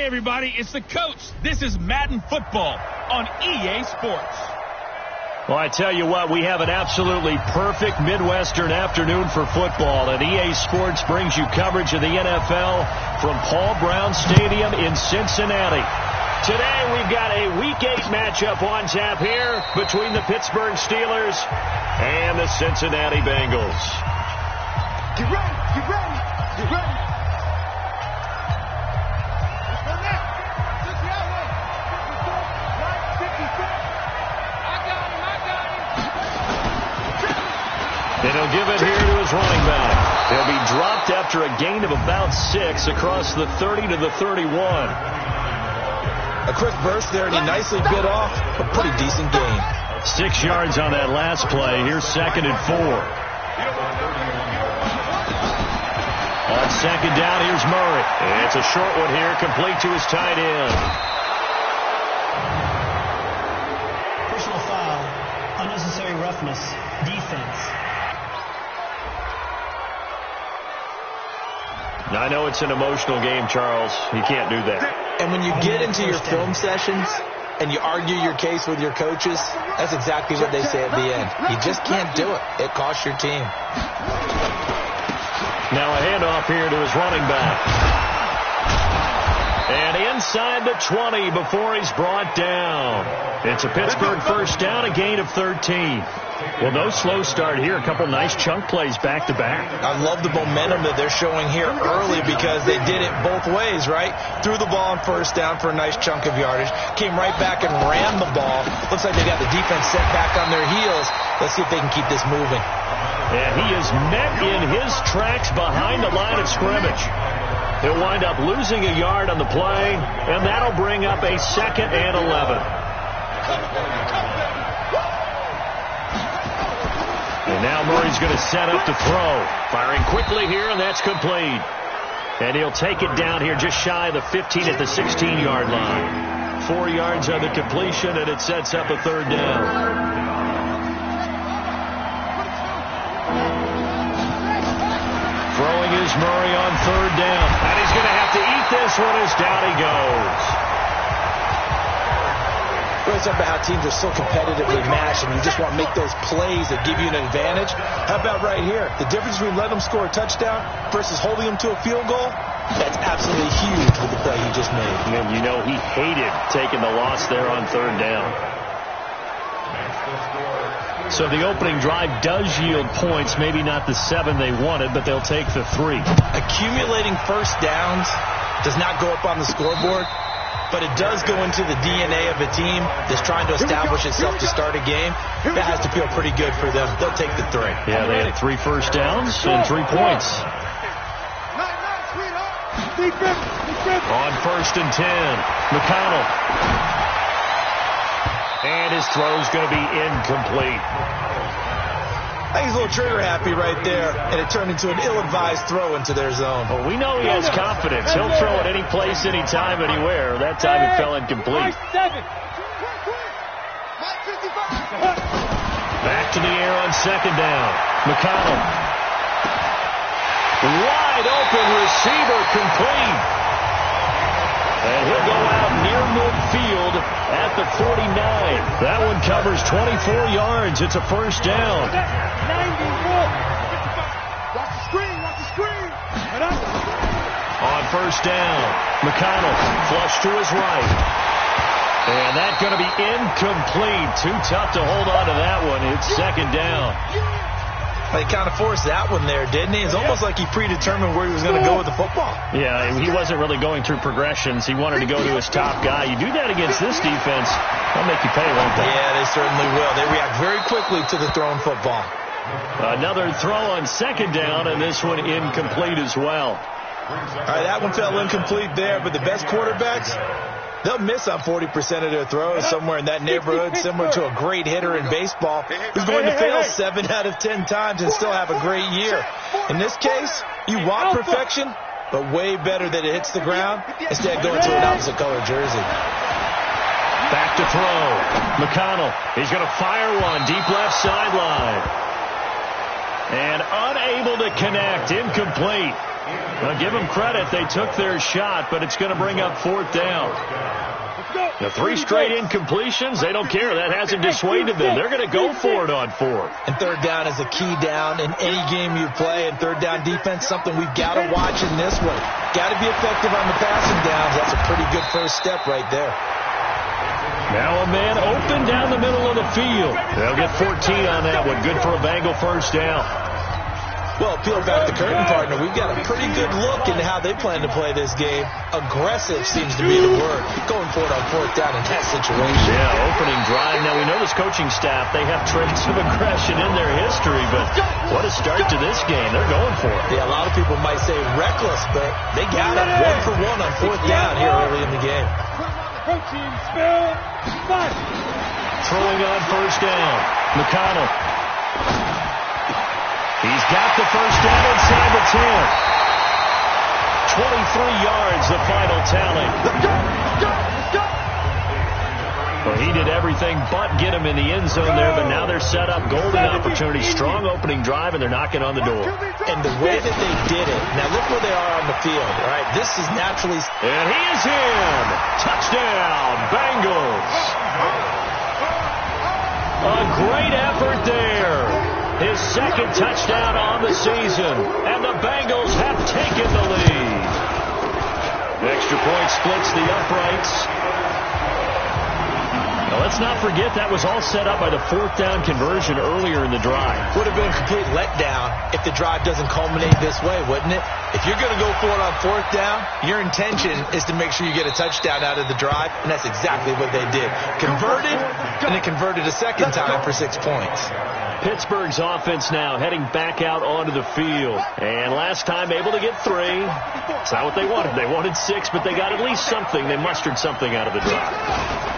Hey, everybody, it's the coach. This is Madden Football on EA Sports. Well, I tell you what, we have an absolutely perfect Midwestern afternoon for football, and EA Sports brings you coverage of the NFL from Paul Brown Stadium in Cincinnati. Today, we've got a Week 8 matchup on tap here between the Pittsburgh Steelers and the Cincinnati Bengals. Get ready, get ready, get ready. And he'll give it here to his running back. He'll be dropped after a gain of about 6 across the 30 to the 31. A quick burst there, and he nicely bit off a pretty decent gain. 6 yards on that last play. Here's 2nd and 4. On 2nd down, here's Murray. It's a short one here, complete to his tight end. Personal foul, unnecessary roughness, defense. I know it's an emotional game, Charles. You can't do that. And when you get into your film sessions and you argue your case with your coaches, that's exactly what they say at the end. You just can't do it. It costs your team. Now a handoff here to his running back. And inside the 20 before he's brought down. It's a Pittsburgh first down, a gain of 13. Well, no slow start here. A couple nice chunk plays back-to-back. I love the momentum that they're showing here early because they did it both ways, right? Threw the ball on first down for a nice chunk of yardage. Came right back and ran the ball. Looks like they got the defense set back on their heels. Let's see if they can keep this moving. And he is met in his tracks behind the line of scrimmage. He'll wind up losing a yard on the play, and that'll bring up a 2nd and 11. And now Murray's going to set up to throw. Firing quickly here, and that's complete. And he'll take it down here just shy of the 15 at the 16-yard line. 4 yards on the completion, and it sets up a 3rd down. Throwing is Murray on 3rd down. And he's going to have to eat this one as down he goes. Really talking about how teams are so competitively matched and you just want to make those plays that give you an advantage. How about right here? The difference between letting them score a touchdown versus holding them to a field goal, that's absolutely huge with the play he just made. And you know he hated taking the loss there on 3rd down. So the opening drive does yield points, maybe not the 7 they wanted, but they'll take the 3. Accumulating first downs does not go up on the scoreboard, but it does go into the DNA of a team that's trying to establish itself to start a game. That has to feel pretty good for them. They'll take the 3. Yeah, they had 3 first downs and 3 points. On 1st and 10, McConnell. And his throw's going to be incomplete. I think he's a little trigger happy right there, and it turned into an ill-advised throw into their zone. Well, we know he has confidence. He'll throw it any place, anytime, anywhere. That time it fell incomplete. Back to the air on 2nd down. McConnell. Wide open receiver complete. And he'll go out near midfield at the 49. That one covers 24 yards. It's a first down. Watch the screen, watch the screen. On 1st down, McConnell flush to his right. And that's going to be incomplete. Too tough to hold on to that one. It's 2nd down. They kind of forced that one there, didn't he? It's almost like he predetermined where he was going to go with the football. Yeah, he wasn't really going through progressions. He wanted to go to his top guy. You do that against this defense, they'll make you pay, won't they? Yeah, they certainly will. They react very quickly to the thrown football. Another throw on 2nd down, and this one incomplete as well. All right, that one fell incomplete there, but the best quarterbacks, they'll miss on 40% of their throws, somewhere in that neighborhood, similar to a great hitter in baseball who's going to fail 7 out of 10 times and still have a great year. In this case, you want perfection, but way better that it hits the ground instead of going to an opposite color jersey. Back to throw. McConnell, he's going to fire one deep left sideline. And unable to connect, incomplete. Now, give them credit. They took their shot, but it's going to bring up 4th down. The 3 straight incompletions, they don't care. That hasn't dissuaded them. They're going to go for it on 4th. And 3rd down is a key down in any game you play. And 3rd down defense, something we've got to watch in this one. Got to be effective on the passing downs. That's a pretty good first step right there. Now a man open down the middle of the field. They'll get 14 on that one. Good for a Bengal first down. Well, peel back the curtain, partner. We've got a pretty good look into how they plan to play this game. Aggressive seems to be the word. Going for it on 4th down in that situation. Yeah, opening drive. Now, we know this coaching staff, they have traits of aggression in their history, but what a start to this game. They're going for it. Yeah, a lot of people might say reckless, but they got it 1 for 1 on 4th down here early in the game. Throwing on first down. McConnell. He's got the first down inside the 10. 23 yards, the final tally. Well, he did everything but get him in the end zone there, but now they're set up. Golden opportunity, strong opening drive, and they're knocking on the door. And the way that they did it, now look where they are on the field, all right? This is naturally... And he is in. Touchdown, Bengals. A great effort there. His 2nd touchdown on the season, and the Bengals have taken the lead. Extra point splits the uprights. Now, let's not forget that was all set up by the 4th down conversion earlier in the drive. Would have been a complete letdown if the drive doesn't culminate this way, wouldn't it? If you're going to go for it on 4th down, your intention is to make sure you get a touchdown out of the drive, and that's exactly what they did. Converted, and it converted a 2nd time for 6 points. Pittsburgh's offense now heading back out onto the field. And last time able to get 3. It's not what they wanted. They wanted 6, but they got at least something. They mustered something out of the drive.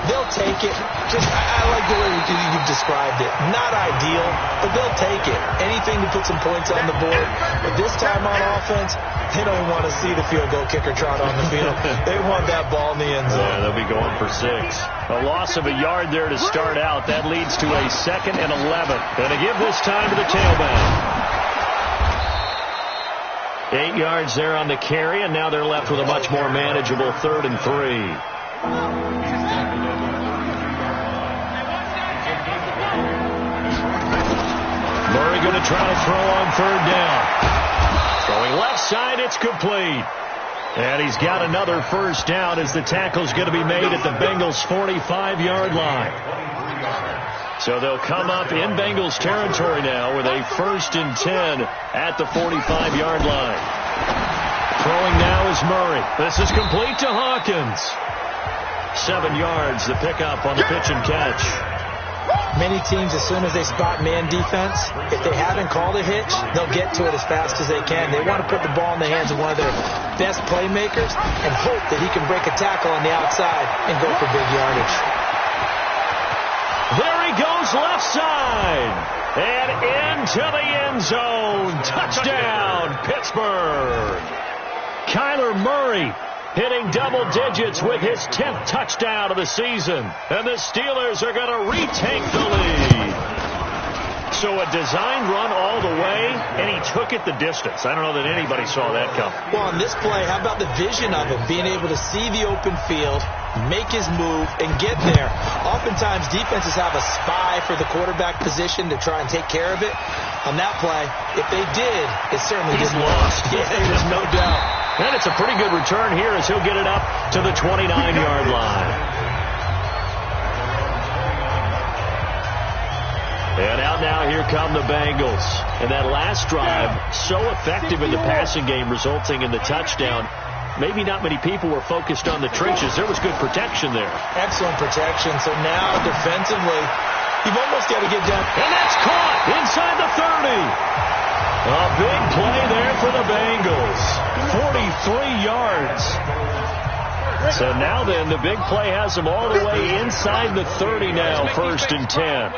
They'll take it. I like the way you've described it. Not ideal, but they'll take it. Anything to put some points on the board. But this time on offense, they don't want to see the field goal kicker trot on the field. They want that ball in the end zone. Yeah, they'll be going for 6. A loss of a yard there to start out. That leads to a 2nd and 11. And to give this time to the tailback. 8 yards there on the carry, and now they're left with a much more manageable 3rd and 3. Murray going to try to throw on 3rd down. Throwing left side, it's complete. And he's got another first down as the tackle's going to be made at the Bengals' 45-yard line. So they'll come up in Bengals territory now with a 1st and 10 at the 45-yard line. Throwing now is Murray. This is complete to Hawkins. 7 yards, the pickup on the pitch and catch. Many teams, as soon as they spot man defense, if they haven't called a hitch, they'll get to it as fast as they can. They want to put the ball in the hands of one of their best playmakers and hope that he can break a tackle on the outside and go for big yardage. There he goes left side. And into the end zone. Touchdown, Pittsburgh. Kyler Murray hitting double digits with his 10th touchdown of the season. And the Steelers are going to retake the lead. So a designed run all the way, and he took it the distance. I don't know that anybody saw that coming. Well, on this play, how about the vision of it? Being able to see the open field, make his move, and get there. Oftentimes, defenses have a spy for the quarterback position to try and take care of it. On that play, if they did, it certainly didn't lost. Yeah, there's no doubt. And it's a pretty good return here as he'll get it up to the 29-yard line. And out now, here come the Bengals. And that last drive, so effective in the passing game, resulting in the touchdown. Maybe not many people were focused on the trenches. There was good protection there. Excellent protection. So now, defensively, you've almost got to get down. And that's caught inside the 30. A big play there for the Bengals. 43 yards. So now then, the big play has them all the way inside the 30 now, 1st and 10.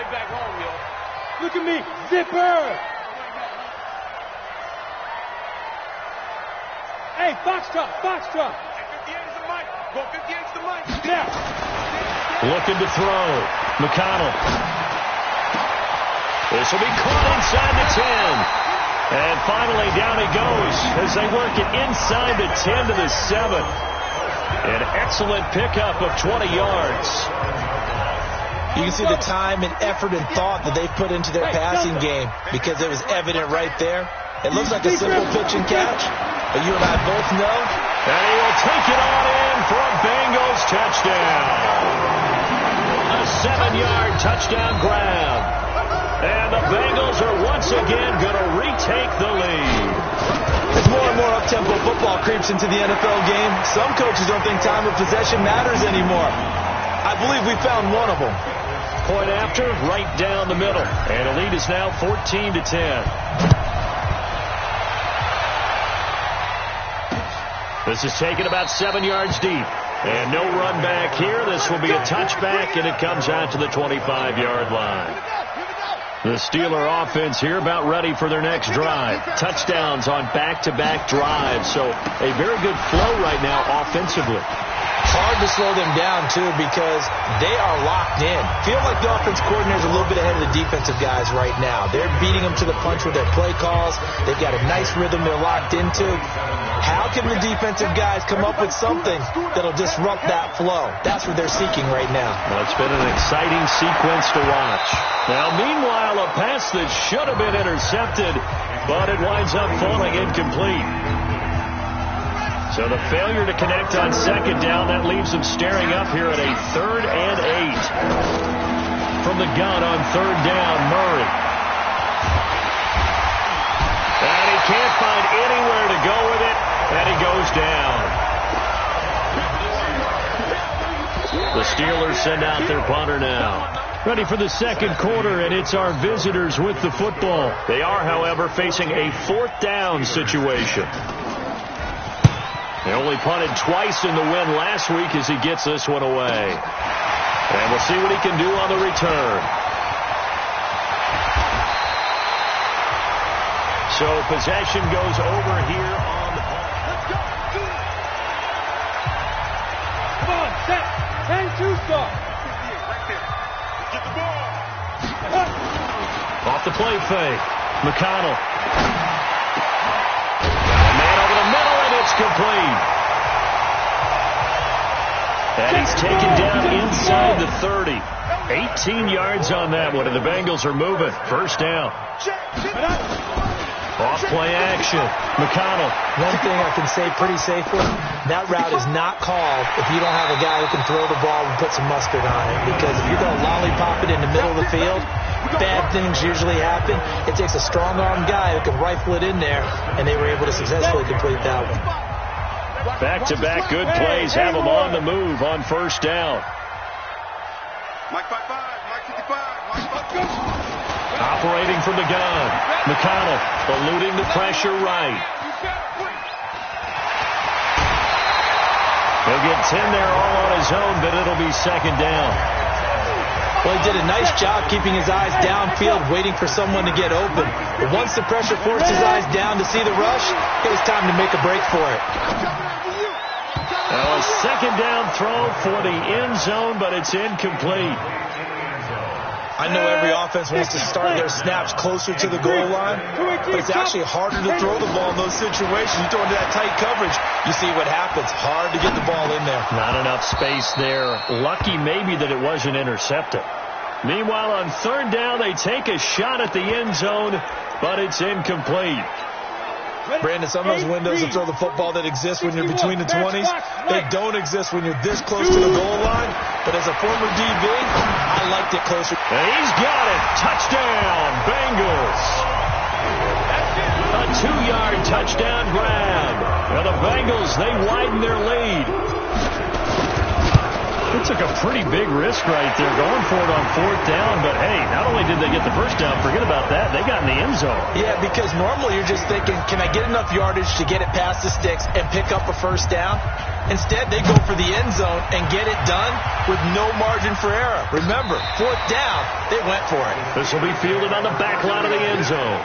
Look at me, zipper! Hey, Foxtrot, Foxtrot! 58 is the mic. Go 58 is the mic. Now. Looking to throw. McConnell. This will be caught inside the 10. And finally, down he goes as they work it inside the 10 to the 7. An excellent pickup of 20 yards. You can see the time and effort and thought that they've put into their passing game because it was evident right there. It looks like a simple pitch and catch, but you and I both know. And he will take it on in for a Bengals touchdown. A 7-yard touchdown grab. And the Bengals are once again going to retake the lead. As more and more up-tempo football creeps into the NFL game, some coaches don't think time of possession matters anymore. I believe we found one of them. Point after, right down the middle. And the lead is now 14-10. This is taken about 7 yards deep. And no run back here. This will be a touchback, and it comes out to the 25-yard line. The Steeler offense here about ready for their next drive. Touchdowns on back-to-back drives. So a very good flow right now offensively. Hard to slow them down, too, because they are locked in. Feel like the offense coordinator is a little bit ahead of the defensive guys right now. They're beating them to the punch with their play calls. They've got a nice rhythm they're locked into. How can the defensive guys come up with something that'll disrupt that flow? That's what they're seeking right now. Well, it's been an exciting sequence to watch. Now, meanwhile, a pass that should have been intercepted, but it winds up falling incomplete. So the failure to connect on second down, that leaves them staring up here at a 3rd and 8. From the gun on 3rd down, Murray. And he can't find anywhere to go with it, and he goes down. The Steelers send out their punter now. Ready for the second quarter, and it's our visitors with the football. They are, however, facing a 4th down situation. They only punted twice in the win last week as he gets this one away. And we'll see what he can do on the return. So possession goes over here on the ball. Let's go. Come on, set. 10-2 start. Right there. Get the ball. Off the play fake. McConnell. Man over the middle, and it's complete. And he's taken down inside the 30. 18 yards on that one, and the Bengals are moving. First down. Off play action. McConnell. One thing I can say pretty safely, that route is not called if you don't have a guy who can throw the ball and put some mustard on it. Because if you're going to lollipop it in the middle of the field, bad things usually happen. It takes a strong-armed guy who can rifle it in there, and they were able to successfully complete that one. Back-to-back good plays have them on the move on first down. Mike 5-5, Mike 55, Mike 5-5. Operating from the gun. McConnell eluding the pressure right. He'll get 10 there all on his own, but it'll be second down. Well, he did a nice job keeping his eyes downfield, waiting for someone to get open. But once the pressure forced his eyes down to see the rush, it was time to make a break for it. Now a second down throw for the end zone, but it's incomplete. I know every offense wants to start their snaps closer to the goal line, but it's actually harder to throw the ball in those situations. You throw into that tight coverage, you see what happens. Hard to get the ball in there. Not enough space there. Lucky maybe that it wasn't intercepted. Meanwhile, on third down, they take a shot at the end zone, but it's incomplete. Brandon, some of those windows to throw the football that exist when you're between the 20s, they don't exist when you're this close to the goal line. But as a former DB, I liked it closer. And he's got it. Touchdown, Bengals. A 2-yard touchdown grab. And the Bengals, they widen their lead. It took a pretty big risk right there going for it on fourth down. But, hey, not only did they get the first down, forget about that, they got in the end zone. Yeah, because normally you're just thinking, can I get enough yardage to get it past the sticks and pick up a first down? Instead, they go for the end zone and get it done with no margin for error. Remember, fourth down, they went for it. This will be fielded on the back line of the end zone.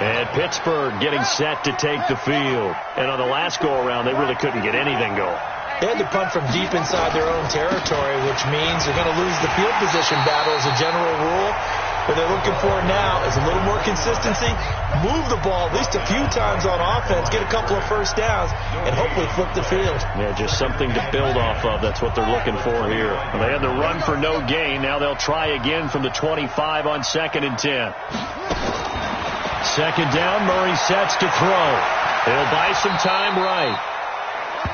And Pittsburgh getting set to take the field. And on the last go-around, they really couldn't get anything going. They had to punt from deep inside their own territory, which means you're going to lose the field position battle as a general rule. What they're looking for now is a little more consistency, move the ball at least a few times on offense, get a couple of first downs, and hopefully flip the field. Yeah, just something to build off of. That's what they're looking for here. Well, they had the run for no gain. Now they'll try again from the 25 on 2nd and 10. Second down, Murray sets to throw. He'll buy some time right.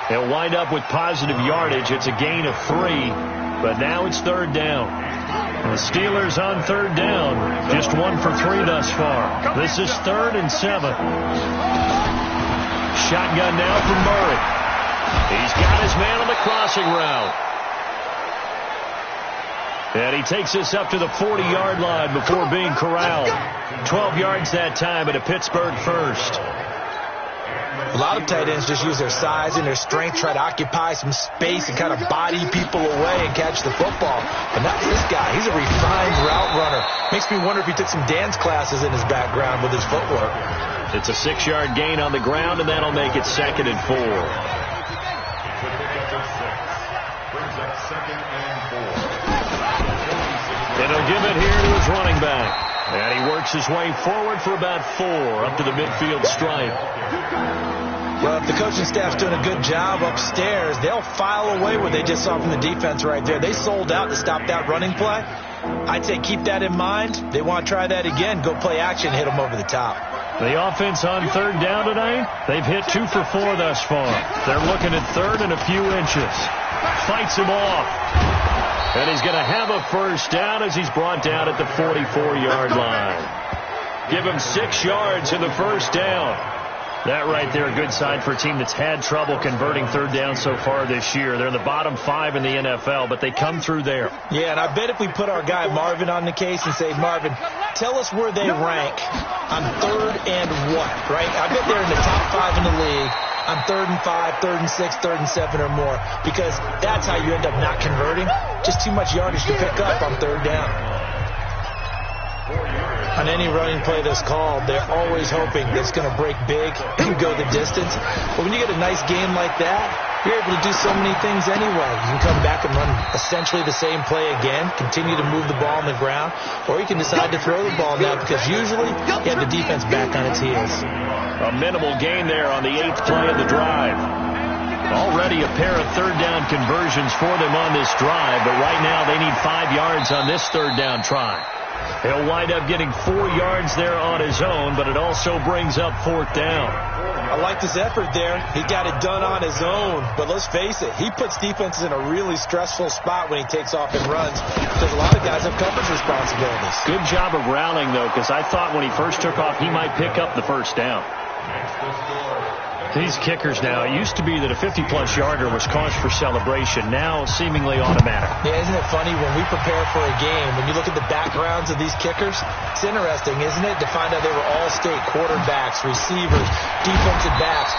He'll wind up with positive yardage. It's a gain of 3, but now it's 3rd down. The Steelers on 3rd down, just 1 for 3 thus far. This is 3rd and 7. Shotgun now from Murray. He's got his man on the crossing route. And he takes us up to the 40-yard line before being corralled. 12 yards that time at a Pittsburgh first. A lot of tight ends just use their size and their strength, try to occupy some space and kind of body people away and catch the football. But not this guy. He's a refined route runner. Makes me wonder if he took some dance classes in his background with his footwork. It's a 6-yard gain on the ground, and that'll make it 2nd and 4. And he'll give it here to his running back. And he works his way forward for about 4 up to the midfield stripe. Well, if the coaching staff's doing a good job upstairs, they'll file away what they just saw from the defense right there. They sold out to stop that running play. I'd say keep that in mind. They want to try that again. Go play action, hit them over the top. The offense on 3rd down tonight, they've hit 2 for 4 thus far. They're looking at 3rd and a few inches. Fights him off. And he's going to have a first down as he's brought down at the 44-yard line. Give him 6 yards in the first down. That right there, a good sign for a team that's had trouble converting 3rd down so far this year. They're in the bottom 5 in the NFL, but they come through there. Yeah, and I bet if we put our guy Marvin on the case and say, Marvin, tell us where they rank on 3rd and what, right? I bet they're in the top 5 in the league on 3rd and 5, 3rd and 6, 3rd and 7 or more, because that's how you end up not converting. Just too much yardage to pick up on 3rd down. On any running play that's called, they're always hoping that it's going to break big and go the distance. But when you get a nice game like that, you're able to do so many things anyway. You can come back and run essentially the same play again, continue to move the ball on the ground, or you can decide to throw the ball now because usually you have the defense back on its heels. A minimal gain there on the 8th play of the drive. Already a pair of 3rd down conversions for them on this drive, but right now they need 5 yards on this 3rd down try. He'll wind up getting 4 yards there on his own, but it also brings up 4th down. I liked his effort there. He got it done on his own. But let's face it, he puts defenses in a really stressful spot when he takes off and runs because a lot of guys have coverage responsibilities. Good job of rallying, though, because I thought when he first took off, he might pick up the first down. These kickers now, it used to be that a 50-plus yarder was cause for celebration. Now, seemingly automatic. Yeah, isn't it funny when we prepare for a game, when you look at the backgrounds of these kickers, it's interesting, isn't it, to find out they were all-state quarterbacks, receivers, defensive backs,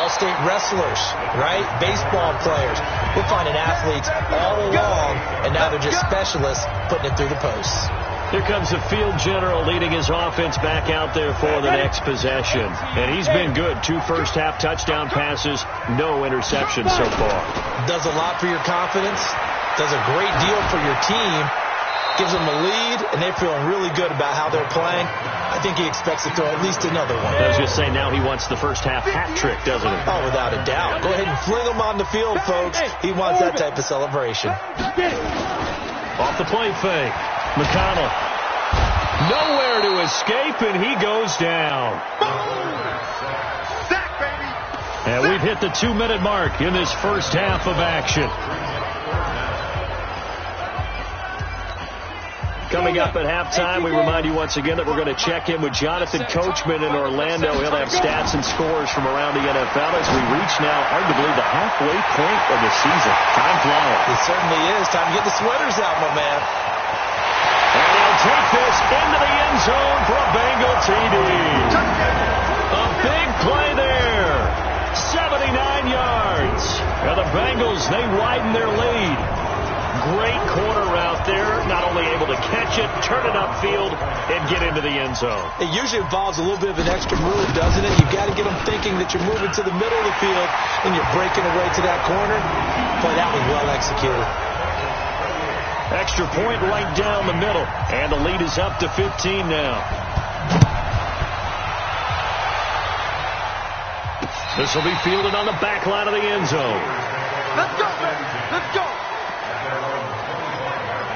all-state wrestlers, right? Baseball players. We're finding athletes all along, and now they're just specialists putting it through the posts. Here comes the field general leading his offense back out there for the next possession. And he's been good. 2 first-half touchdown passes, no interceptions so far. Does a lot for your confidence, does a great deal for your team, gives them a lead, and they're feeling really good about how they're playing. I think he expects to throw at least another one. I was just saying now he wants the first-half hat trick, doesn't he? Oh, without a doubt. Go ahead and fling him on the field, folks. He wants that type of celebration. Off the play fake. McConnell. Nowhere to escape, and he goes down. And we've hit the 2-minute mark in this first half of action. Coming up at halftime, we remind you once again that we're going to check in with Jonathan Coachman in Orlando. He'll have stats and scores from around the NFL as we reach now arguably the halfway point of the season. Time flies. It certainly is. Time to get the sweaters out, my man. And he'll take this into the end zone for a Bengal TD. A big play there. 79 yards. And the Bengals, they widen their lead. Great corner route there. Not only able to catch it, turn it upfield, and get into the end zone. It usually involves a little bit of an extra move, doesn't it? You've got to get them thinking that you're moving to the middle of the field and you're breaking away to that corner. Boy, that was well executed. Extra point right down the middle. And the lead is up to 15 now. This will be fielded on the back line of the end zone. Let's go, baby. Let's go.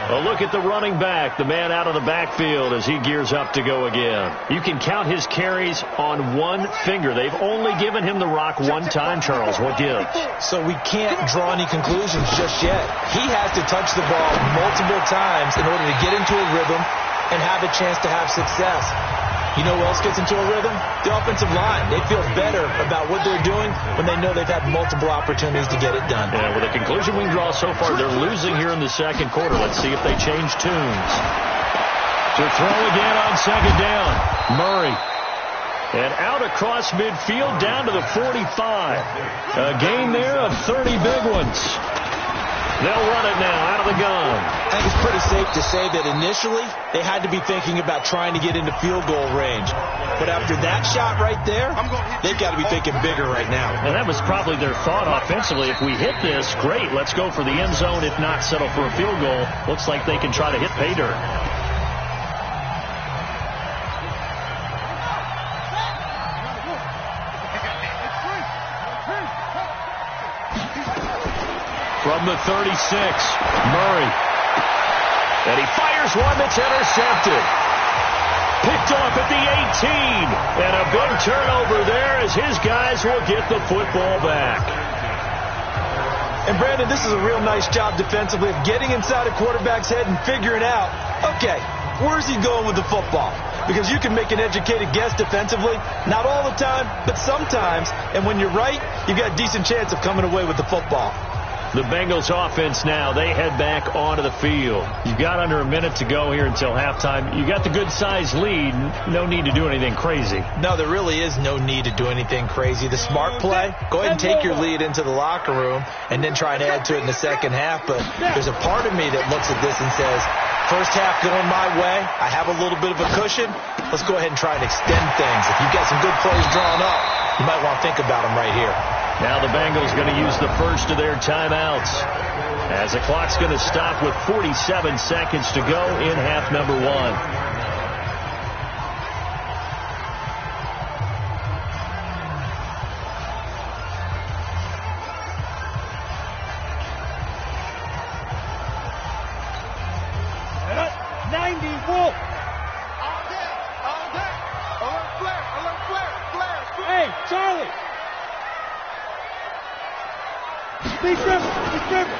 A look at the running back, the man out of the backfield as he gears up to go again. You can count his carries on one finger. They've only given him the rock one time, Charles. What gives? So we can't draw any conclusions just yet. He has to touch the ball multiple times in order to get into a rhythm and have a chance to have success. You know who else gets into a rhythm? The offensive line. They feel better about what they're doing when they know they've had multiple opportunities to get it done. Yeah, with the conclusion we can draw so far, they're losing here in the second quarter. Let's see if they change tunes. To throw again on second down. Murray. And out across midfield down to the 45. A gain there of 30 big ones. They'll run it now out of the gun. I think it's pretty safe to say that initially they had to be thinking about trying to get into field goal range. But after that shot right there, they've got to be thinking bigger right now. And that was probably their thought offensively. If we hit this, great. Let's go for the end zone. If not, settle for a field goal. Looks like they can try to hit pay dirt. From the 36, Murray. And he fires one that's intercepted. Picked off at the 18. And a big turnover there as his guys will get the football back. And Brandon, this is a real nice job defensively of getting inside a quarterback's head and figuring out, okay, where's he going with the football? Because you can make an educated guess defensively, not all the time, but sometimes. And when you're right, you've got a decent chance of coming away with the football. The Bengals offense now, they head back onto the field. You've got under a minute to go here until halftime. You got the good-sized lead. No need to do anything crazy. No, there really is no need to do anything crazy. The smart play, go ahead and take your lead into the locker room and then try and add to it in the second half. But there's a part of me that looks at this and says, first half going my way. I have a little bit of a cushion. Let's go ahead and try and extend things. If you've got some good plays drawn up, you might want to think about them right here. Now the Bengals going to use the first of their timeouts as the clock's going to stop with 47 seconds to go in half number one.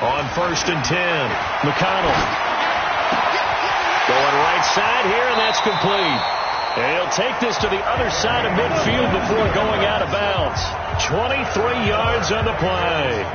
On first and 10, McConnell going right side here, and that's complete. And he'll take this to the other side of midfield before going out of bounds. 23 yards on the play.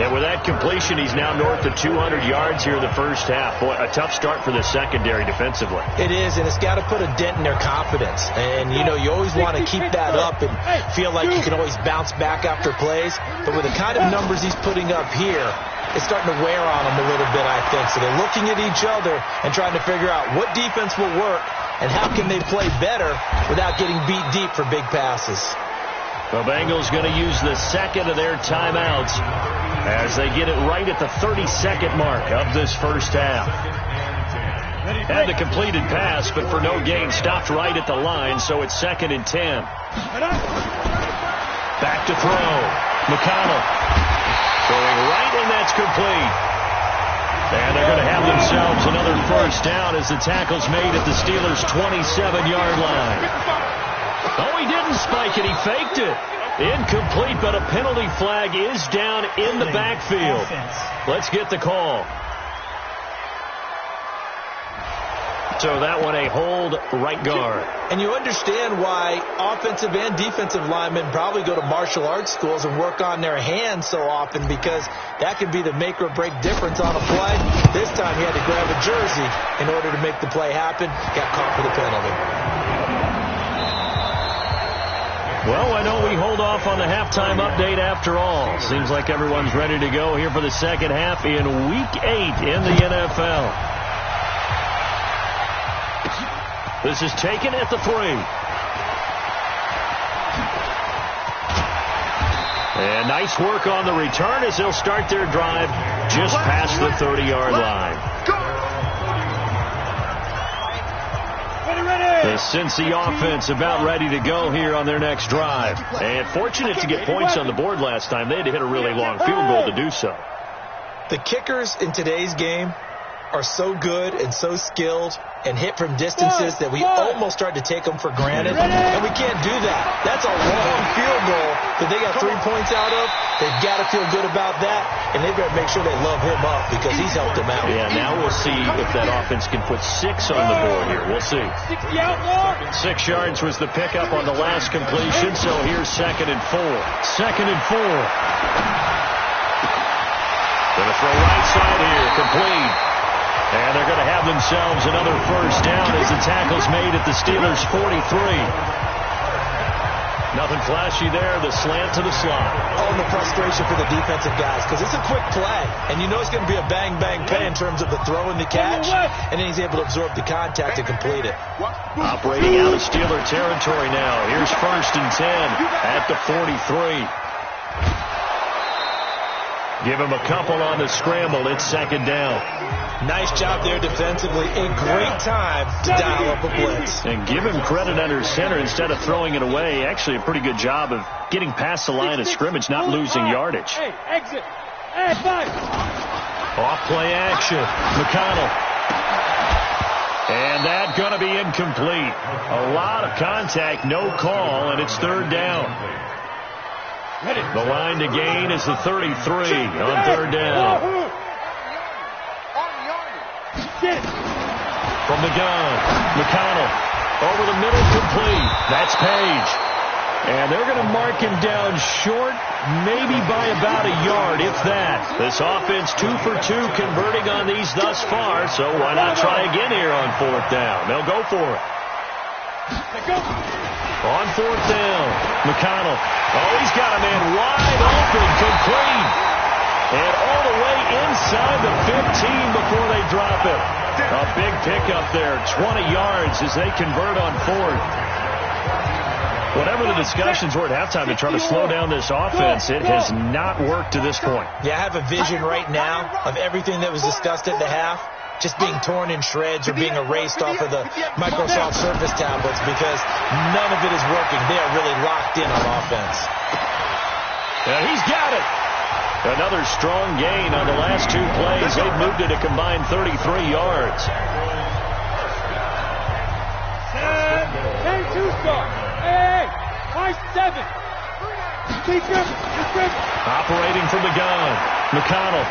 And with that completion, he's now north of 200 yards here in the first half. Boy, a tough start for the secondary defensively. It is, and it's got to put a dent in their confidence. And, you know, you always want to keep that up and feel like you can always bounce back after plays. But with the kind of numbers he's putting up here, it's starting to wear on them a little bit, I think. So they're looking at each other and trying to figure out what defense will work and how can they play better without getting beat deep for big passes. The Bengals going to use the second of their timeouts as they get it right at the 30-second mark of this first half. Had the completed pass, but for no gain, stopped right at the line, so it's 2nd and 10. Back to throw. McConnell throwing right, and that's complete. And they're going to have themselves another first down as the tackle's made at the Steelers' 27-yard line. Oh, he didn't spike it. He faked it. Incomplete, but a penalty flag is down in the backfield. Let's get the call. So that one a hold right guard. And you understand why offensive and defensive linemen probably go to martial arts schools and work on their hands so often, because that could be the make or break difference on a play. This time he had to grab a jersey in order to make the play happen. Got caught for the penalty. Well, why don't we hold off on the halftime update after all? Seems like everyone's ready to go here for the second half in Week 8 in the NFL. This is taken at the 3. And nice work on the return as they'll start their drive just past the 30-yard line. The Cincy offense about ready to go here on their next drive. And fortunate to get points on the board last time. They had to hit a really long field goal to do so. The kickers in today's game are so good and so skilled and hit from distances that we almost start to take them for granted. And we can't do that. That's a long field goal that they got 3 points out of. They've got to feel good about that, and they better make sure they love him up because he's helped them out. Yeah, now we'll see if that offense can put 6 on the board here. We'll see. 6 yards was the pickup on the last completion, so here's 2nd and 4. 2nd and 4. Gonna throw right side here, complete. And they're going to have themselves another first down as the tackle's made at the Steelers' 43. Nothing flashy there. The slant to the slot. Oh, and the frustration for the defensive guys because it's a quick play. And you know it's going to be a bang-bang play in terms of the throw and the catch. And then he's able to absorb the contact and complete it. Operating out of Steeler territory now. Here's 1st and 10 at the 43. Give him a couple on the scramble. It's 2nd down. Nice job there defensively. A great time to dial up a blitz. And give him credit under center instead of throwing it away. Actually, a pretty good job of getting past the line of scrimmage, not losing yardage. Hey, exit. Hey, five. Off play action. McConnell. And that's going to be incomplete. A lot of contact, no call, and it's 3rd down. The line to gain is the 33 on 3rd down. From the gun, McConnell over the middle, complete. That's Page. And they're going to mark him down short, maybe by about a yard, if that. This offense 2 for 2 converting on these thus far, so why not try again here on 4th down? They'll go for it. On 4th down, McConnell. Oh, he's got a man wide open, complete. And all the way inside the 15 before they drop it. A big pickup there, 20 yards as they convert on 4th. Whatever the discussions were at halftime to try to slow down this offense, it has not worked to this point. Yeah, I have a vision right now of everything that was discussed at the half just being torn in shreds or being erased off of the Microsoft Surface tablets because none of it is working. They are really locked in on offense. And he's got it. Another strong gain on the last 2 plays. They've moved it a combined 33 yards. Hey, 2-star. Hey, 5-7. Operating from the gun. McConnell.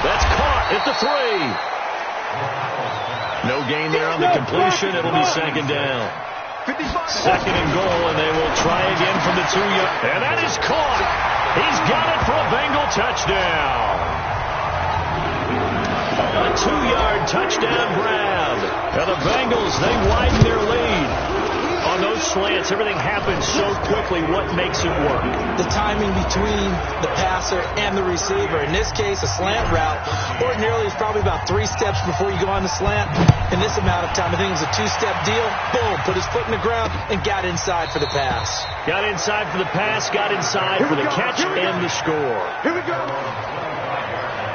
That's caught at the 3. No gain there on the completion. It'll be 2nd down. 2nd and goal, and they will try again from the 2-yard. And that is caught. He's got it for a Bengal touchdown. A 2-yard touchdown grab. And the Bengals, they widen their lead. On those slants, everything happens so quickly. What makes it work? The timing between the passer and the receiver. In this case, a slant route ordinarily is probably about 3 steps before you go on the slant. In this amount of time, I think it was a 2-step deal. Boom, put his foot in the ground and got inside for the pass. Got inside for the pass, got inside for the catch and the score. Here we go.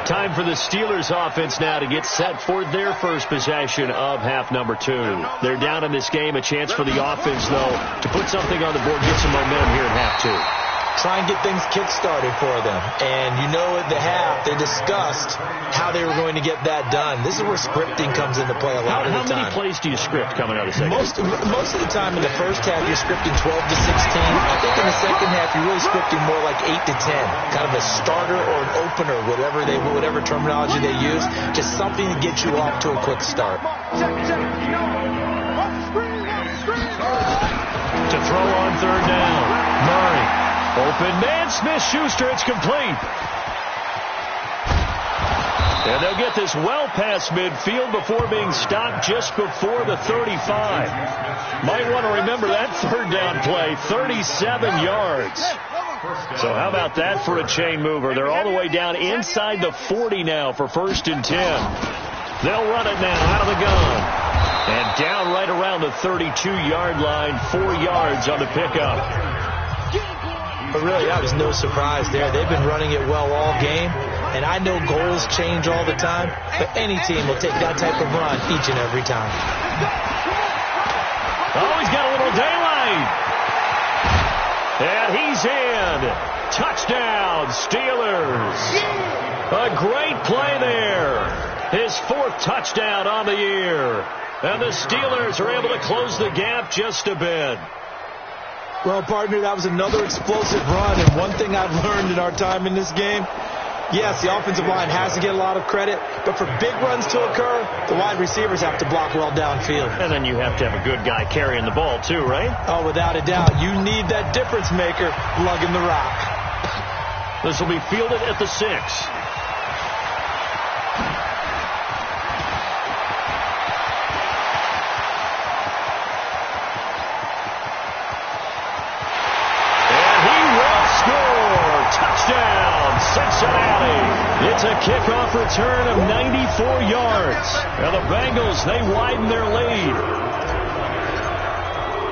Time for the Steelers offense now to get set for their first possession of half number 2. They're down in this game. A chance for the offense, though, to put something on the board, get some momentum here in half 2. Try and get things kick-started for them. And you know at the half, they discussed how they were going to get that done. This is where scripting comes into play a lot of the time. How many plays do you script coming out of the second? Most of the time in the first half, you're scripting 12 to 16. I think in the second half, you're really scripting more like 8 to 10. Kind of a starter or an opener, whatever terminology they use. Just something to get you off to a quick start. To throw on 3rd down. Murray. Open man, Smith-Schuster, it's complete. And they'll get this well past midfield before being stopped just before the 35. Might want to remember that 3rd down play, 37 yards. So how about that for a chain mover? They're all the way down inside the 40 now for 1st and 10. They'll run it now out of the gun. And down right around the 32-yard line, 4 yards on the pickup. But really, that was no surprise there. They've been running it well all game, and I know goals change all the time, but any team will take that type of run each and every time. Oh, he's got a little daylight. And he's in. Touchdown, Steelers. A great play there. His 4th touchdown on the year. And the Steelers are able to close the gap just a bit. Well, partner, that was another explosive run, and one thing I've learned in our time in this game, yes, the offensive line has to get a lot of credit, but for big runs to occur, the wide receivers have to block well downfield. And then you have to have a good guy carrying the ball too, right? Oh, without a doubt. You need that difference maker lugging the rock. This will be fielded at the 6. Touchdown, Cincinnati. It's a kickoff return of 94 yards. And the Bengals, they widen their lead.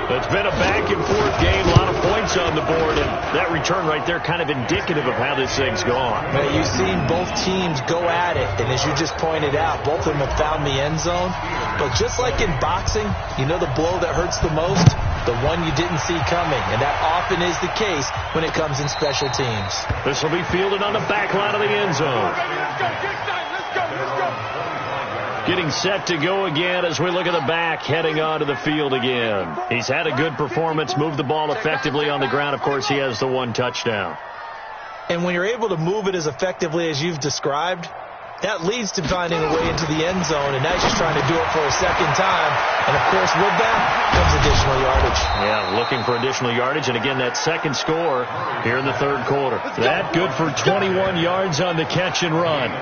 It's been a back-and-forth game, a lot of points on the board, and that return right there kind of indicative of how this thing's gone. Man, you've seen both teams go at it, and as you just pointed out, both of them have found the end zone. But just like in boxing, you know the blow that hurts the most? The one you didn't see coming, and that often is the case when it comes in special teams. This will be fielded on the back line of the end zone. Let's go. Getting set to go again as we look at the back, heading onto the field again. He's had a good performance, moved the ball effectively on the ground. Of course, he has the 1 touchdown. And when you're able to move it as effectively as you've described, that leads to finding a way into the end zone, and now he's just trying to do it for a second time. And, of course, with that comes additional yardage. Yeah, looking for additional yardage, and again, that second score here in the 3rd quarter. That good for 21 yards on the catch and run.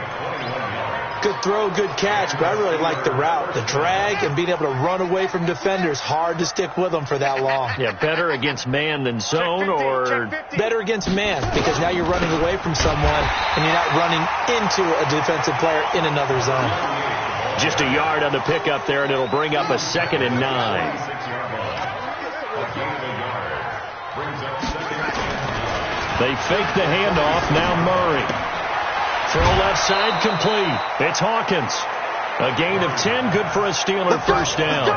Good throw, good catch, but I really like the route. The drag and being able to run away from defenders, hard to stick with them for that long. Yeah, better against man than zone, or better against man, because now you're running away from someone and you're not running into a defensive player in another zone. Just a yard on the pickup there, and it'll bring up a 2nd and 9. They fake the handoff. Now Murray. Throw left side complete. It's Hawkins. A gain of 10, good for a Steeler first down.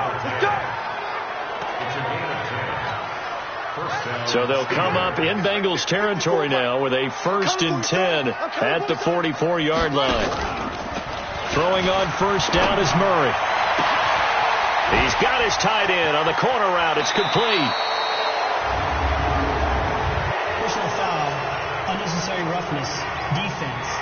So they'll come up in Bengals territory now with a 1st and 10 at the 44-yard line. Throwing on first down is Murray. He's got his tight end on the corner route. It's complete. Personal foul, unnecessary roughness, defense.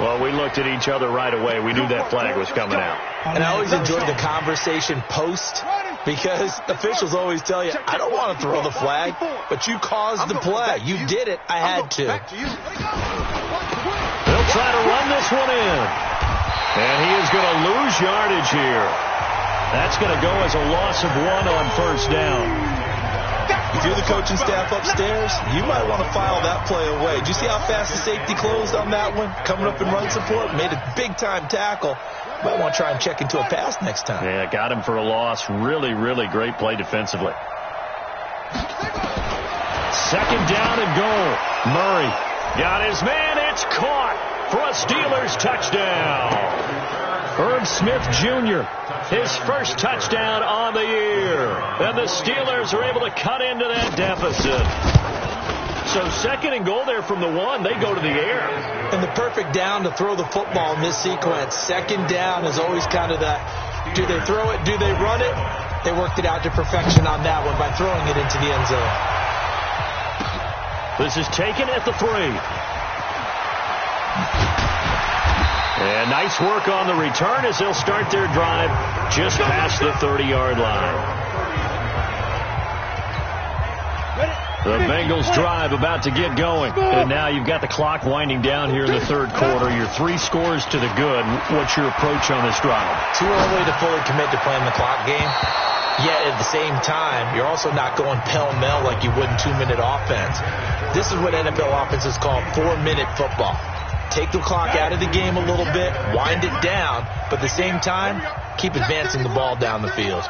Well, we looked at each other right away. We knew that flag was coming out. And I always enjoy the conversation post, because officials always tell you, I don't want to throw the flag, but you caused the play. You did it. I had to. They'll try to run this one in. And he is going to lose yardage here. That's going to go as a loss of 1 on first down. If you're the coaching staff upstairs, you might want to file that play away. Did you see how fast the safety closed on that one? Coming up in run support, made a big-time tackle. Might want to try and check into a pass next time. Yeah, got him for a loss. Really, really great play defensively. 2nd down and goal. Murray got his man. It's caught for a Steelers touchdown. Herb Smith Jr., his 1st touchdown on the year. And the Steelers are able to cut into that deficit. So 2nd and goal there from the 1. They go to the air. And the perfect down to throw the football in this sequence. 2nd down is always kind of that, do they throw it, do they run it? They worked it out to perfection on that one by throwing it into the end zone. This is taken at the 3. And nice work on the return as they'll start their drive just past the 30-yard line. The Bengals drive about to get going. And now you've got the clock winding down here in the 3rd quarter. Your 3 scores to the good. What's your approach on this drive? Too early to fully commit to playing the clock game. Yet at the same time, you're also not going pell-mell like you would in 2-minute offense. This is what NFL offenses call 4-minute football. Take the clock out of the game a little bit, wind it down, but at the same time, keep advancing the ball down the field.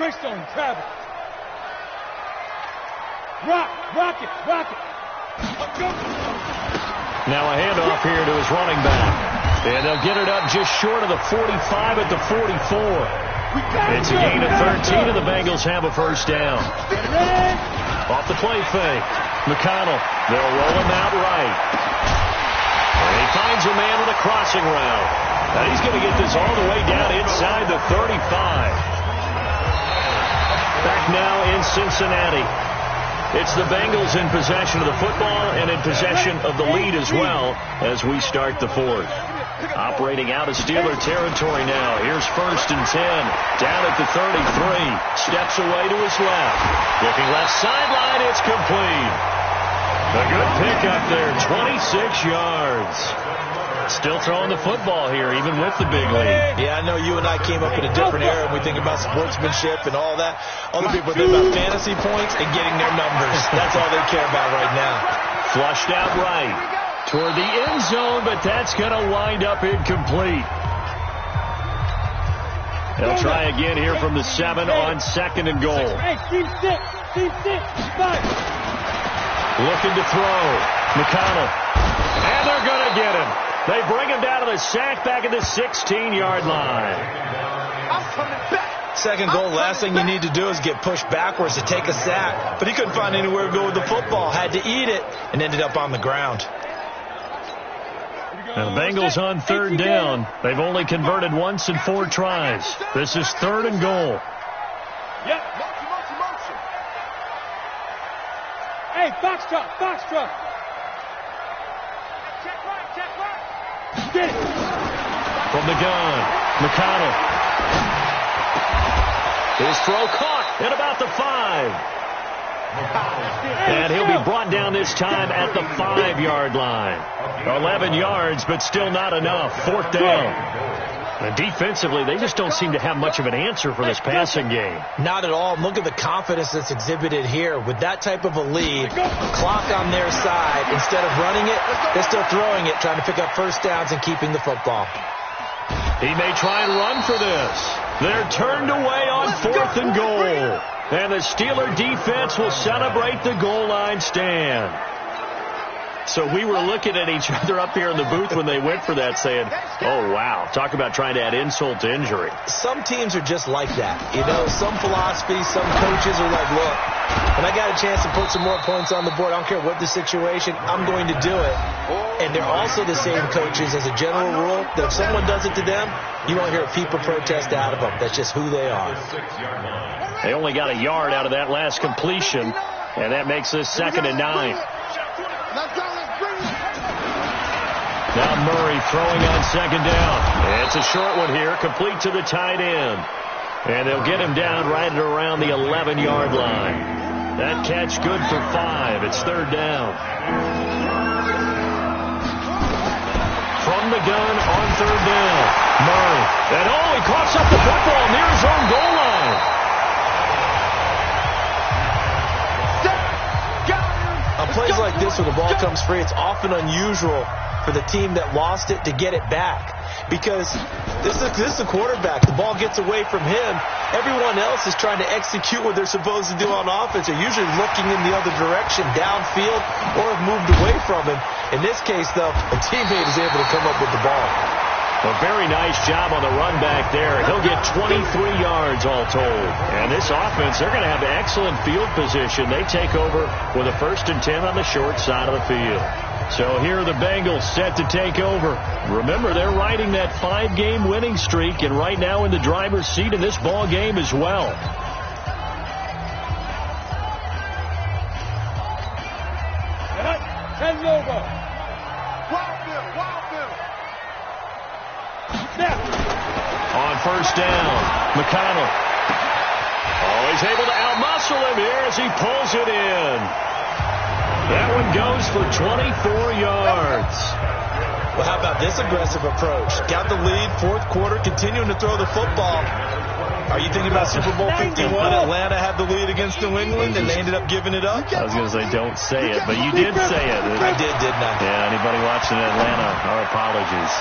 Twist on him, travel. Rock it. Now a handoff here to his running back. And they'll get it up just short of the 45 at the 44. It's a gain of 13, and the Bengals have a first down. Off the play fake. McConnell, they'll roll him out right. And he finds a man with a crossing route. And he's going to get this all the way down inside the 35. Back now in Cincinnati. It's the Bengals in possession of the football and in possession of the lead as well as we start the fourth. Operating out of Steeler territory now. Here's 1st and 10. Down at the 33. Steps away to his left. Looking left sideline. It's complete. A good pickup there. 26 yards. Still throwing the football here, even with the big lead. Yeah, I know you and I came up in a different era and we think about sportsmanship and all that. Other people think about fantasy points and getting their numbers. That's all they care about right now. Flushed out right toward the end zone, but that's going to wind up incomplete. They'll try again here from the 7 on 2nd and goal. Keep sit. Looking to throw. McConnell. And they're going to get him. They bring him down to the sack back at the 16-yard line. I'm coming back. Second goal, last thing you need to do is get pushed backwards to take a sack. But he couldn't find anywhere to go with the football. Had to eat it and ended up on the ground. And the Bengals on 3rd down. They've only converted once in 4 tries. This is 3rd and goal. Yep. Motion. Hey, foxtrot. Check right. Get it. From the gun, McConnell. His throw caught at about the 5. And he'll be brought down this time at the 5-yard line. 11 yards, but still not enough. 4th down. And defensively, they just don't seem to have much of an answer for this passing game. Not at all. Look at the confidence that's exhibited here. With that type of a lead, clock on their side, instead of running it, they're still throwing it, trying to pick up first downs and keeping the football. He may try and run for this. They're turned away on 4th and goal. And the Steeler defense will celebrate the goal line stand. So we were looking at each other up here in the booth when they went for that saying, oh, wow, talk about trying to add insult to injury. Some teams are just like that. You know, some philosophies, some coaches are like, look, when I got a chance to put some more points on the board, I don't care what the situation, I'm going to do it. And they're also the same coaches as a general rule that if someone does it to them, you won't hear people protest out of them. That's just who they are. They only got a yard out of that last completion, and that makes this 2nd and 9. Now Murray throwing on 2nd down. It's a short one here, complete to the tight end. And they'll get him down right at around the 11-yard line. That catch good for 5. It's 3rd down. From the gun on 3rd down. Murray. And he coughs up the football near his own goal line. On plays like this where the ball comes free, it's often unusual for the team that lost it to get it back. Because this is a quarterback. The ball gets away from him. Everyone else is trying to execute what they're supposed to do on offense. They're usually looking in the other direction, downfield, or have moved away from him. In this case, though, a teammate is able to come up with the ball. A very nice job on the run back there. He'll get 23 yards all told. And this offense, they're going to have excellent field position. They take over with a 1st and 10 on the short side of the field. So here are the Bengals set to take over. Remember, they're riding that 5-game winning streak, and right now in the driver's seat in this ball game as well. On 1st down, McConnell. He's able to outmuscle him here as he pulls it in. That one goes for 24 yards. Well, how about this aggressive approach? Got the lead, 4th quarter, continuing to throw the football. Are you thinking about Super Bowl 51? Atlanta had the lead against New England, and they ended up giving it up? I was going to say, don't say it, but you did say it. I did, didn't I? Yeah, anybody watching Atlanta, our apologies.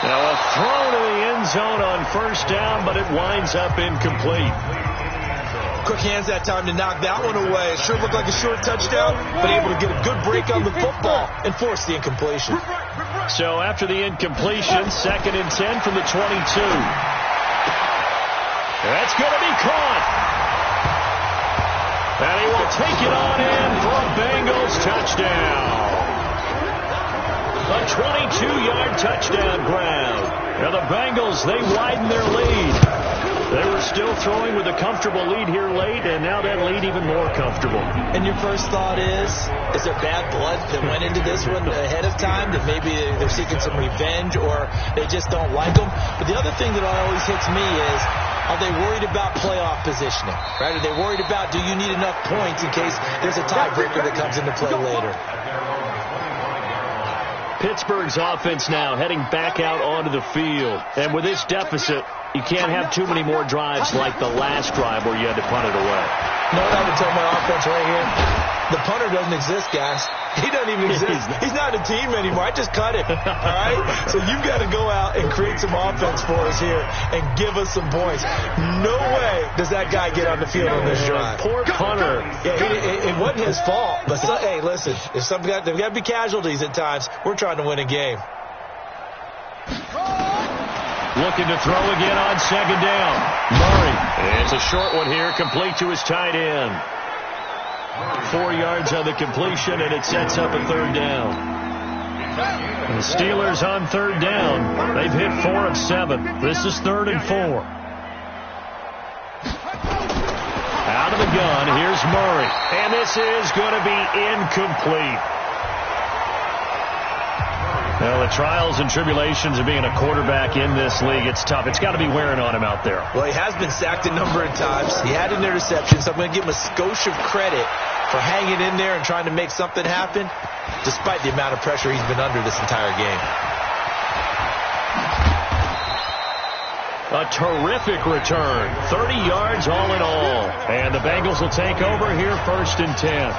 Now a throw to the end zone on 1st down, but it winds up incomplete. quick hands that time to knock that one away. It sure looked like a short touchdown, but able to get a good break on the football and force the incompletion. So after the incompletion, 2nd and 10 from the 22. That's going to be caught. And he will take it on in for a Bengals touchdown. A 22-yard touchdown grab. Now the Bengals, they widen their lead. They were still throwing with a comfortable lead here late, and now that lead even more comfortable. And your first thought is there bad blood that went into this one ahead of time, that maybe they're seeking some revenge or they just don't like them? But the other thing that always hits me is, are they worried about playoff positioning? Right? Are they worried about, do you need enough points in case there's a tiebreaker that comes into play later? Pittsburgh's offense now heading back out onto the field. And with this deficit, you can't have too many more drives like the last drive where you had to punt it away. No, I would tell my offense right here, the punter doesn't exist, guys. He doesn't even exist. He's not a team anymore. I just cut him. All right? So you've got to go out and create some offense for us here and give us some points. No way does that guy get on the field on this drive. Poor punter. Yeah, it wasn't his fault. But hey, listen, if there's got to be casualties at times. We're trying to win a game. Looking to throw again on 2nd down. Murray. It's a short one here, complete to his tight end. 4 yards on the completion, and it sets up a 3rd down. The Steelers on 3rd down. They've hit 4 of 7. This is 3rd and 4. Out of the gun, here's Murray. And this is going to be incomplete. Well, the trials and tribulations of being a quarterback in this league, it's tough. It's got to be wearing on him out there. Well, he has been sacked a number of times. He had an interception, so I'm going to give him a skosh of credit for hanging in there and trying to make something happen, despite the amount of pressure he's been under this entire game. A terrific return. 30 yards all in all. And the Bengals will take over here 1st and 10.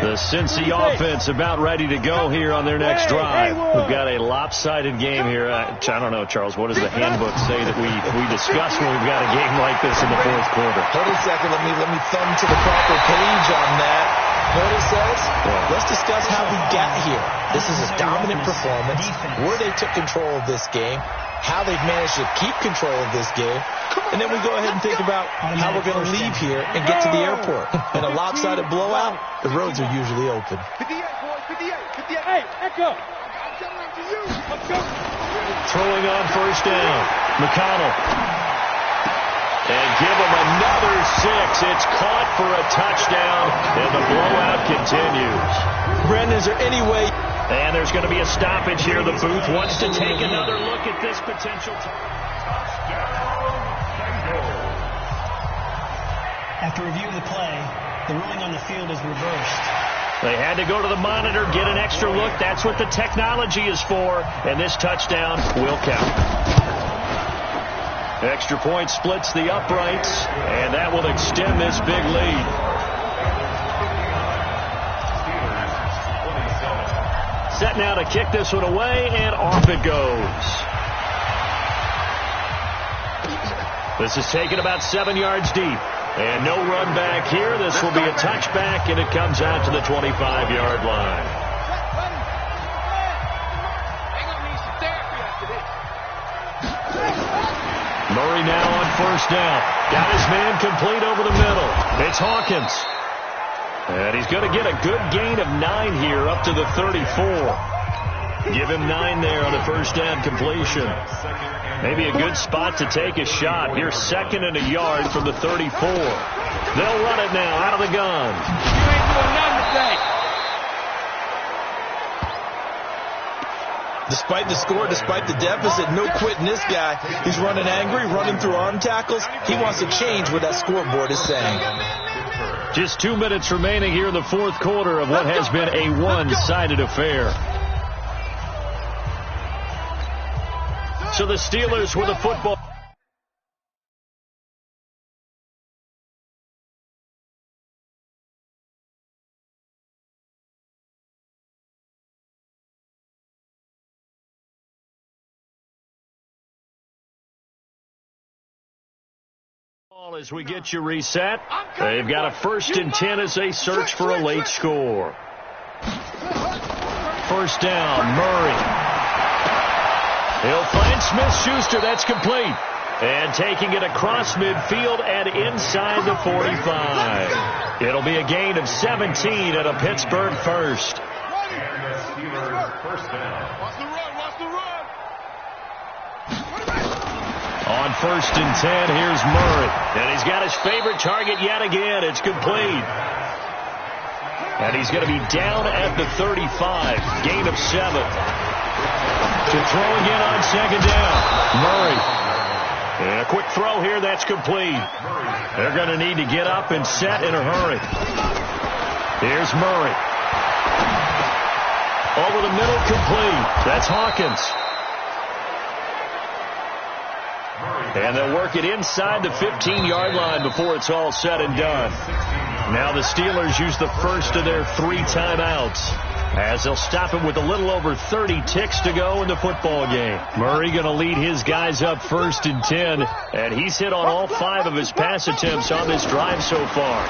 The Cincy offense about ready to go here on their next drive. We've got a lopsided game here. I don't know, Charles, what does the handbook say that we discuss when we've got a game like this in the 4th quarter? Hold on a second. Let me thumb to the proper page on that. What it says? Let's discuss how we got here. This is a dominant performance, where they took control of this game, how they've managed to keep control of this game, and then we go ahead and think about how we're going to leave here and get to the airport. In a lopsided blowout, the roads are usually open. 58, boys, 58. Hey, echo. Throwing on 1st down. McConnell. And give him another 6. It's caught for a touchdown, and the blowout continues. Brandon, is there any way? And there's going to be a stoppage here. The booth wants to take another look at this potential After reviewing the play, the ruling on the field is reversed. They had to go to the monitor, get an extra look. That's what the technology is for. And this touchdown will count. Extra point splits the uprights, and that will extend this big lead. Set now to kick this one away, and off it goes. This is taken about 7 yards deep. And no run back here. This will be a touchback, and it comes out to the 25-yard line. Murray now on 1st down. Got his man complete over the middle. It's Hawkins. And he's going to get a good gain of 9 here up to the 34. Give him 9 there on a 1st down completion. Maybe a good spot to take a shot. Here's 2nd and a yard from the 34. They'll run it now out of the gun. You ain't doing nothing today. Despite the score, despite the deficit, no quitting this guy. He's running angry, running through arm tackles. He wants to change what that scoreboard is saying. Just 2 minutes remaining here in the 4th quarter of what has been a one-sided affair. So the Steelers with a football. As we get you reset, they've got a 1st and 10 as they search for a late score. 1st down, Murray. He'll find Smith-Schuster. That's complete. And taking it across midfield and inside the 45. It'll be a gain of 17 and a Pittsburgh first. On 1st and 10, here's Murray. And he's got his favorite target yet again. It's complete. And he's going to be down at the 35. Gain of 7. To throw again on 2nd down. Murray. And a quick throw here. That's complete. They're going to need to get up and set in a hurry. Here's Murray. Over the middle, complete. That's Hawkins. And they'll work it inside the 15-yard line before it's all said and done. Now the Steelers use the first of their 3 timeouts, as they'll stop it with a little over 30 ticks to go in the football game. Murray going to lead his guys up 1st and 10, and he's hit on all 5 of his pass attempts on this drive so far.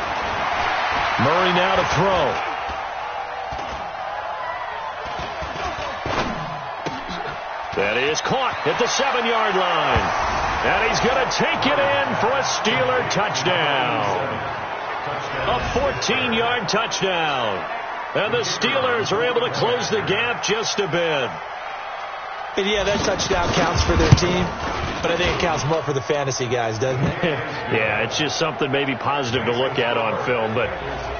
Murray now to throw. That is caught at the 7-yard line. And he's going to take it in for a Steeler touchdown. A 14-yard touchdown. And the Steelers are able to close the gap just a bit. And yeah, that touchdown counts for their team, but I think it counts more for the fantasy guys, doesn't it? Yeah, it's just something maybe positive to look at on film, but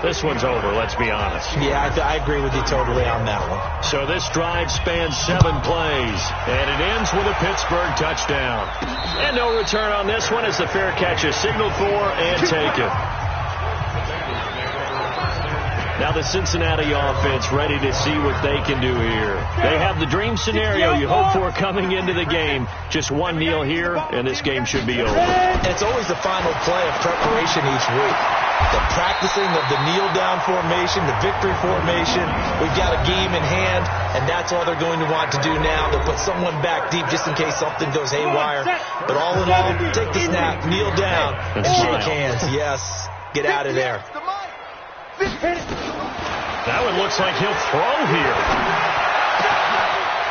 this one's over, let's be honest. Yeah, I agree with you totally on that one. So this drive spans 7 plays, and it ends with a Pittsburgh touchdown. And no return on this one as the fair catch is signaled for and taken. Now the Cincinnati offense ready to see what they can do here. They have the dream scenario you hope for coming into the game. Just one kneel here, and this game should be over. It's always the final play of preparation each week. The practicing of the kneel-down formation, the victory formation. We've got a game in hand, and that's all they're going to want to do now. They'll put someone back deep just in case something goes haywire. But all in all, take the snap, kneel down, and shake hands. Yes, get out of there. That one looks like he'll throw here.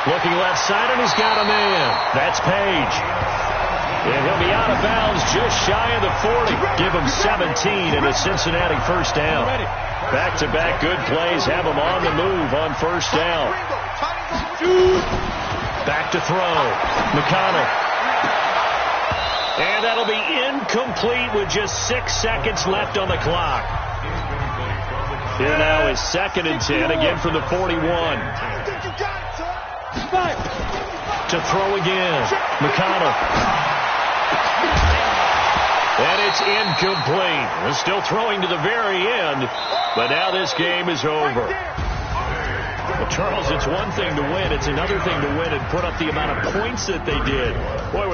Looking left side, and he's got a man. That's Page. And he'll be out of bounds just shy of the 40. Give him 17 and a Cincinnati 1st down. Back-to-back good plays have him on the move on 1st down. Back to throw. McConnell. And that'll be incomplete with just 6 seconds left on the clock. Here now is 2nd and 10, again from the 41. To throw again. McConnell. And it's incomplete. They're still throwing to the very end, but now this game is over. Well, Charles, it's one thing to win. It's another thing to win and put up the amount of points that they did. Boy,